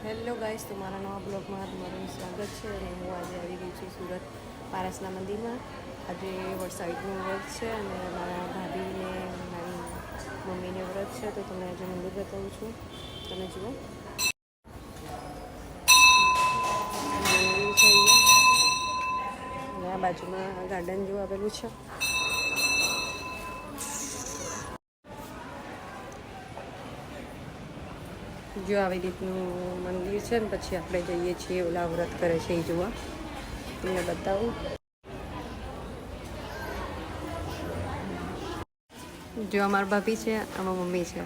Hello guys, તમારા નવા બ્લોગમાં તમારું સ્વાગત છે. અને હું આજે આવી ગઈ છું સુરત પારસના મંદિરમાં. આજે વરસાદનું વ્રત છે અને મારા ભાભીને મારી મમ્મીને વ્રત છે, તો તમને આજે મંદિર બતાવું છું. તમે જુઓ, મંદિર છે અને આ બાજુમાં ગાર્ડન જેવું આવેલું છે. જો આવી રીતનું મંદિર છે ને પછી આપણે જઈએ છીએ ઓલા વ્રત કરે છે એ જોવા. તમને બતાવું. જો અમારા ભાભી છે, આમાં મમ્મી છે.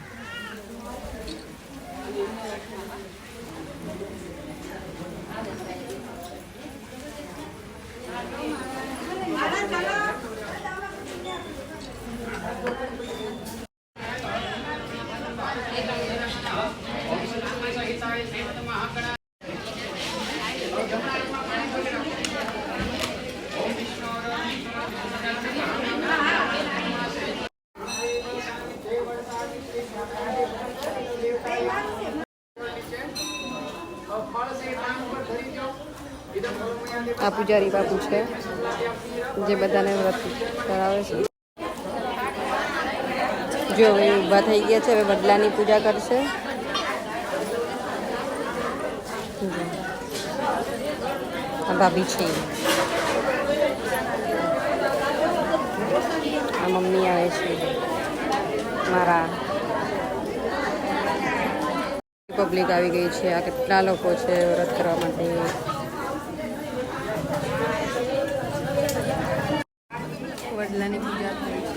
આ પૂજારી બાપુ છે જે બધાને વ્રત કરાવે છે. જો હવે ઊભા થઈ ગયા છે, હવે વડલાની પૂજા કરશે. આ ભાભી છે, આ મમ્મી આવે છે મારા. પબ્લિક આવી ગઈ છે. આ કેટલા લોકો છે વ્રત કરવા માટે. વડલાની પૂજા થાય છે.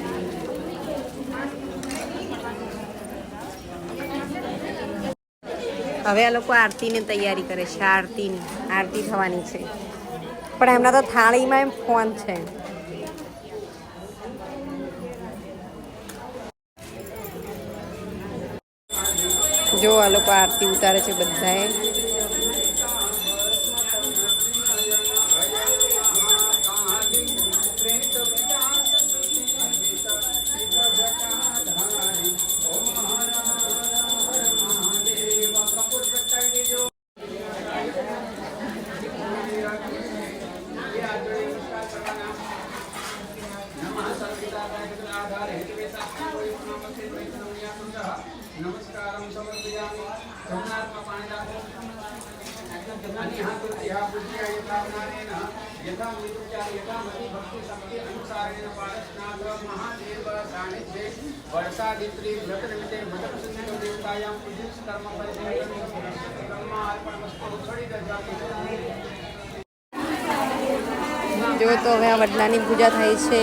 હવે આ લોકો આરતીની તૈયારી કરે છે. આરતી થવાની છે, પણ એમના તો થાળીમાં એમ ફોન છે. જો આ લોકો આરતી ઉતારે છે બધાએ. नमस्कारं समर्पयामि। सोमनाथમાં પાણી રાખો અને હાથ પૂજ્ય યથાજ્ઞાનેન યથા વિદ્યા યથા મતિ ભક્તિ શક્તિ અનુસારેણ પારસનાથ મહાદેવ સાનિધ્યે વર્ષાદિત્રી વ્રત નિમિત્તે મતમ સિદ્ધ દેવતાયામ પૂજિત કર્મ પરિચય કર્મ અર્પણ વસ્તુ છોડી દજાતી. જો તો હવે આ વડલાની પૂજા થાય છે.